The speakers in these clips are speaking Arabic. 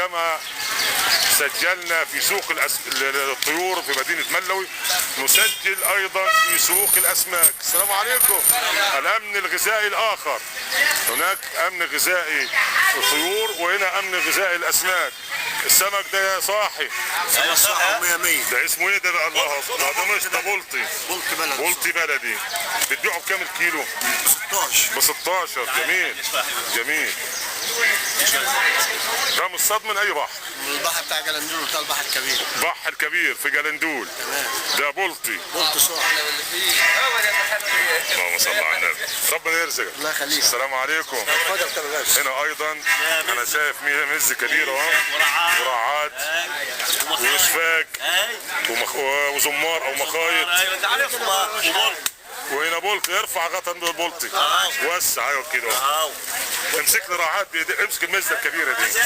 وكما سجلنا في سوق الطيور في مدينة ملوي نسجل ايضا في سوق الاسماك. السلام عليكم. الامن الغذائي الاخر، هناك امن غذائي الطيور وهنا امن غذائي الاسماك. السمك ده صاحي. ايوه صح 100 ده اسمه ايه ده بقى؟ الله اكبر. ده مش ده بلطي. بلطي بلدي. بتبيعه بكام الكيلو؟ ب 16. ب 16. جميل جميل. ده مصطاد من اي بحر؟ من البحر بتاع جلندول بتاع البحر الكبير. بحر الكبير في جلندول. تمام. ده بلطي. بلطي صح. اللهم صل على النبي. ربنا يرزقك. الله يخليك. السلام عليكم. هنا ايضا انا شايف مز كبير اهو، وراعات وشفاك وزمار او مخايط. ايوه انت عارفهم. وهنا بلطي. ارفع غطا البلطي. وسع. ايوه كده. امسك لي راعات بايديك. امسك المزه الكبيره دي.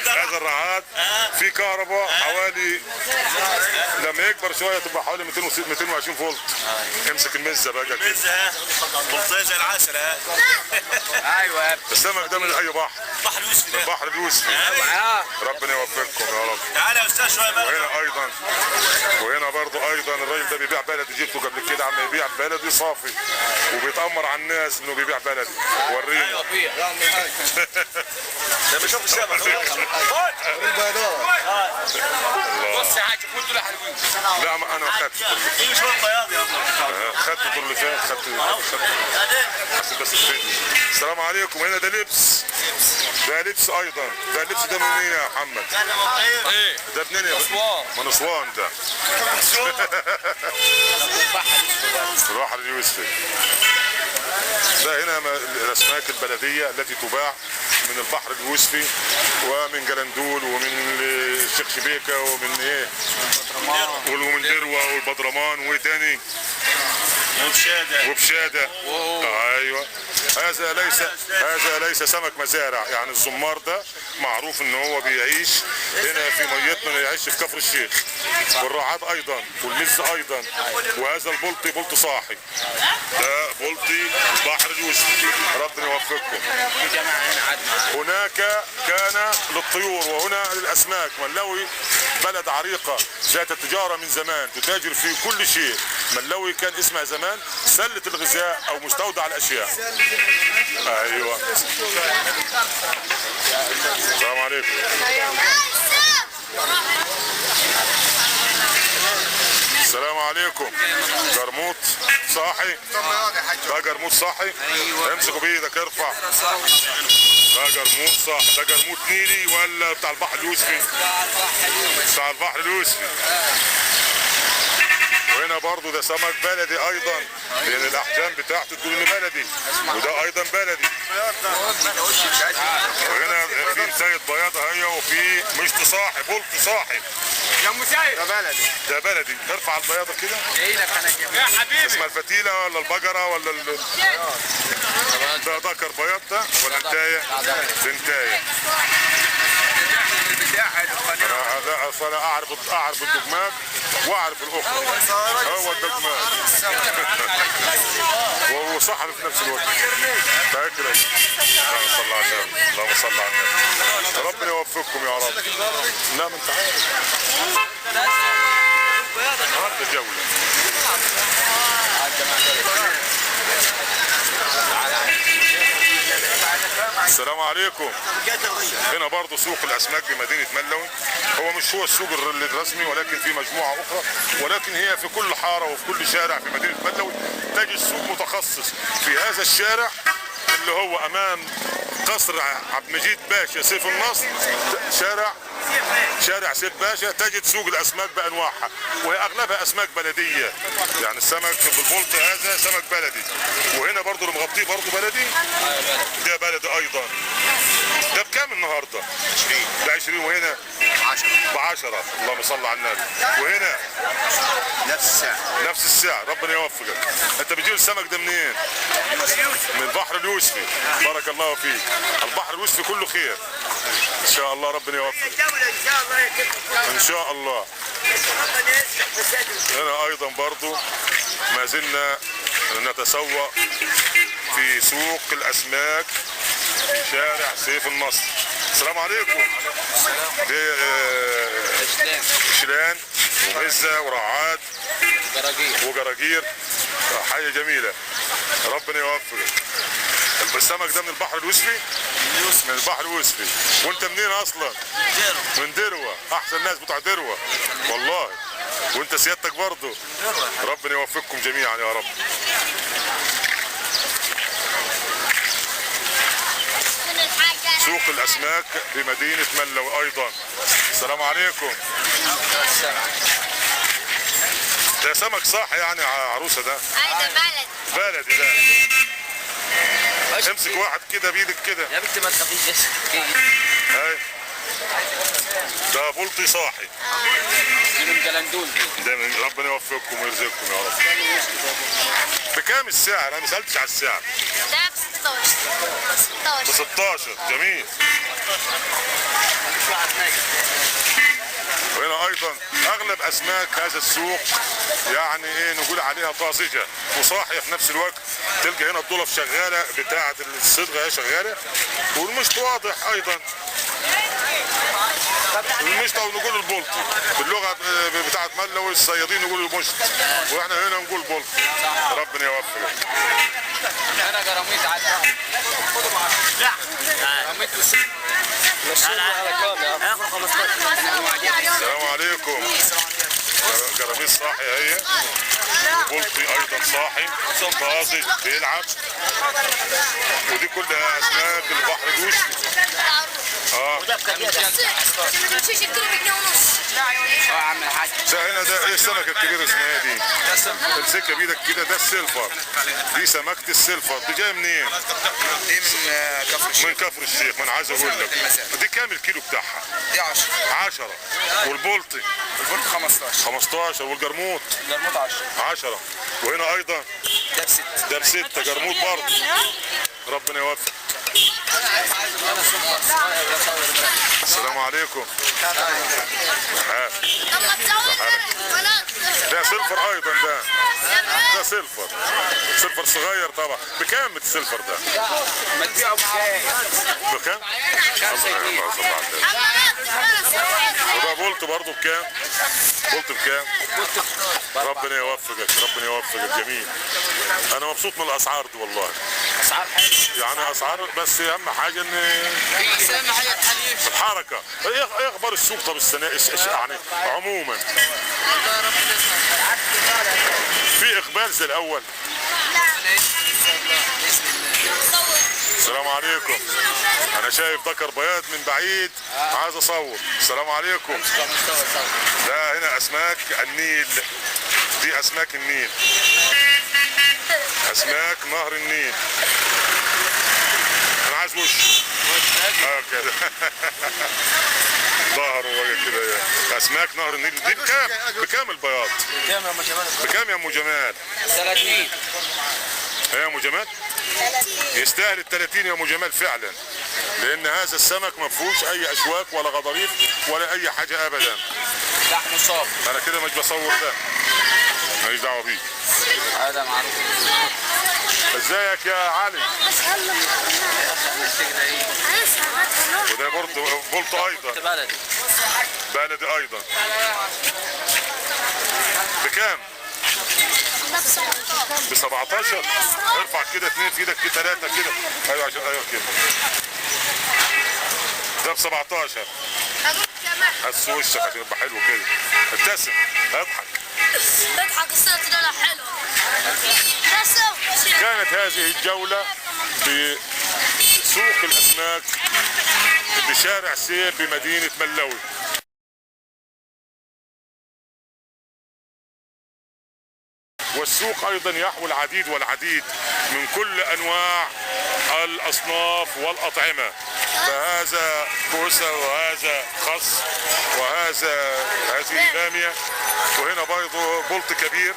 هذا الرعاد في كهرباء حوالي لما يكبر شويه تبقى حوالي 220 فولت. امسك المزه بقى كده. المزه بلطيه زي العسل. ايوه. السمك ده من اي بحر؟ البحر اليوسفي ده. البحر اليوسفي. ربنا يوفقكم يا رب. تعالى يا استاذ شويه بقى. وهنا برضه ايضا الراجل ده بيبيع بلدي. جبته قبل كده عم يبيع بلدي صافي وبيتامر على الناس انه بيبيع بلدي. وريني. ده بيشوف السمك. بص يا حاج كنت له حلوين. لا ما انا خدت في شويه بياض يا ابني. خدت الطرلفات. خدت بس الفيديو. السلام عليكم. هنا ده لبس. ده لبس ايضا. ده اللبس ده منين يا محمد؟ ايه ده منين يا اسوان. من اسوان ده. البحر اليوسفي. ده هنا الاسماك البلديه التي تباع من البحر اليوسفي ومن جلندول ومن الشيخ شبيكه ومن ايه ومن دروه والبدرمان وايه تاني وبشاده. ايوه. هذا ليس سمك مزارع. يعني الزمار ده معروف ان هو بيعيش هنا في ميتنا، ما يعيش في كفر الشيخ. والرعاد ايضا والمز ايضا. وهذا البلطي بلطي صاحي. ده بلطي البحر اليوسفي. ربنا يوفقكم. هناك كان للطيور وهنا للاسماك. ملوي بلد عريقه ذات التجاره من زمان، تتاجر في كل شيء. ملوي كان اسمها زمان سله الغذاء او مستودع الاشياء. ايوه. السلام عليكم. السلام عليكم. جرموط صاحي. ده جرموط صاحي. امسكوا بايدك. ارفع. ده جرموط صاحي. ده جرموط نيلي ولا بتاع البحر اليوسفي؟ بتاع البحر اليوسفي. وهنا برضو ده سمك بلدي ايضا لان الاحجام بتاعته تقول انه بلدي. وده ايضا بلدي. وهنا في مسايد بياضه هي وفي مشط صاحي. بلطي صاحي. يا مسايد. ده بلدي. ده بلدي. ارفع البياضه كده. يا حبيبي. اسمها الفتيله ولا البقره ولا ده ذكر بياض ده ولا انتايه؟ انتايه. لا اصل انا اعرف الدجماج واعرف الاخرى. هو الدجماج. وهو صحفي في نفس الوقت. فاكر. اللهم صل على النبي. اللهم صل على النبي. ربنا يوفقكم يا رب. نعم انت عارف. جولة. السلام عليكم. هنا برضه سوق الاسماك بمدينه ملوي. هو مش هو السوق الرسمي ولكن في مجموعه اخرى، ولكن هي في كل حاره وفي كل شارع في مدينه ملوي تجد سوق متخصص. في هذا الشارع اللي هو امام قصر عبد المجيد باشا سيف النصر، شارع سيف باشا، تجد سوق الاسماك بانواعها وهي اغلبها اسماك بلديه. يعني السمك في البلط هذا سمك بلدي. وهنا برضو اللي مغطيه برضو بلدي. ده بلدي ايضا. ده بكام النهارده؟ 20. ده 20. وهنا 10 ب 10. اللهم صل على النبي. وهنا نفس السعر. ربنا يوفقك. انت بتجيب السمك ده منين؟ من البحر اليوسفي. بارك الله فيك. البحر اليوسفي كله خير ان شاء الله. ربنا يوفقك ان شاء الله. هنا ايضا برضو ما زلنا نتسوق في سوق الاسماك في شارع سيف النصر. السلام عليكم. دي شلان ومزة ورعاد وجراجير. حاجة جميلة، ربنا يوفقك. السمك ده من البحر الوسفي؟ من البحر الوسفي. وانت منين اصلا؟ من دروة. احسن ناس بتوع دروة والله. وانت سيادتك برضه. ربنا يوفقكم جميعا يا رب. سوق الاسماك بمدينة ملوي ايضا. السلام عليكم. ده سمك صح يعني عروسة ده؟ ده بلدي ده. امسك واحد كده بايدك كده. يا بنتي ما تخافيش. هاي ده بلطي صاحي. من جلندول ده ربنا يوفقكم ويرزقكم يا رب. بكام السعر؟ انا ما سالتش على السعر. ده ب 16. ب 16. جميل. وهنا ايضا اغلب اسماك هذا السوق يعني ايه نقول عليها طازجه وصاحيه في نفس الوقت. تلقى هنا الضلف شغاله بتاعه الصدغه هي شغاله، والمشط واضح ايضا. المشط او نقول البلطي باللغه بتاعه ملوي، الصيادين يقولوا المشط واحنا هنا نقول بلطي. ربنا يوفقك. انا جراميط عادي. لا جراميط هاخد 15. السلام عليكم. جراميط صاحي اهي، وبلطي ايضا صاحي طازج بيلعب. ودي كلها اسماك البحر الوسفي. مش الكيلو بجنيه ونص. يا عم الحاج. ده هنا ده ايه السمكه الكبيره اسمها ايه دي؟ امسكها بايدك كده. ده السيلفر. دي سمكه السيلفر. دي جايه منين؟ دي من كفر الشيخ. من كفر الشيخ. ما انا عايز اقول لك دي كام الكيلو بتاعها؟ دي 10. 10. والبلطي؟ البلطي 15. 15. والجرموط؟ الجرموط 10. 10. وهنا ايضا ده ب 6. ده ب6 جرموط برضه. ربنا يوفق. السلام عليكم. ده سيلفر ايضا. ده سيلفر. سيلفر صغير طبعا. بكام السيلفر ده؟ ما تبيعه بكام؟ 5 جنيه. الله صل على النبي. وده بولت برضه بكام؟ بولت بكام؟ ربنا يوفقك. ربنا يوفقك. جميل. انا مبسوط من الاسعار دي والله. اسعار حلوه يعني اسعار، بس اهم حاجه ان اهم حاجه الحليب. الحركه. ايه اخبار السوق طب السنه يعني عموما؟ في اقبال زي الاول؟ السلام عليكم. انا شايف ذكر بياض من بعيد عايز اصور. السلام عليكم. ده هنا اسماك النيل. دي اسماك النيل، اسماك نهر النيل. انا عايز وش كده ظهر وجه كده. اسماك نهر النيل دي بكام؟ بكام البياض؟ كام يا ام جمال؟ بكام يا ام جمال؟ 30. ايه يا ام جمال؟ يستاهل ال30 يا ام جمال فعلا، لان هذا السمك ما فيهوش اي اشواك ولا غضاريف ولا اي حاجه ابدا. لحم صافي. انا كده مش بصور ده، ماليش دعوه بيه. هذا معروف. ازيك يا علي؟ وده برضه بولت ايضا. بلدي. بلدي ايضا. بكام؟ ب 17. ارفع كده 2 في ايدك كده 3 كده. ايوه عشان ايوه كده. ده ب 17. هس وشك عشان يبقى حلو كده. ابتسم اضحك. بضحك الصوت ده حلو. كانت هذه الجولة بسوق الأسماك بشارع سير بمدينة ملوي. والسوق أيضا يحوي العديد والعديد من كل أنواع الأصناف والأطعمة. فهذا كوسة وهذا خس هذه بامية، وهنا برضه بولت كبير.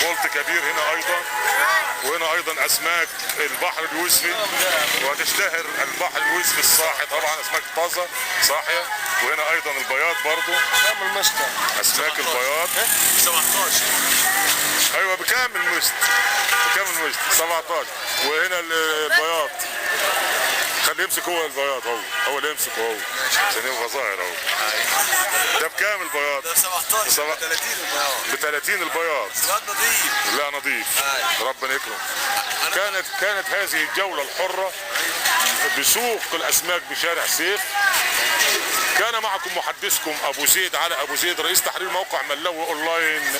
بولت كبير هنا أيضا. وهنا أيضا أسماك البحر الوسفي، وتشتهر البحر الوسفي الصاحي طبعا، أسماك طازة صاحية. وهنا أيضا البياض برضه. كام المشط؟ أسماك البياض 17. ايوه بكام المشط؟ بكام المشط؟ 17. وهنا البياض خليه يمسك هو البياض، هو اللي يمسكه هو عشان يبقى ظاهر اهو. ده بكام البياض؟ ده 17 ب 30 البياض. ب 30 البياض. سواد نظيف. لا نظيف. ربنا يكرم. كانت هذه الجولة الحرة بسوق الأسماك بشارع سيف. كان معكم محدثكم أبو زيد علي أبو زيد، رئيس تحرير موقع ملوي أونلاين.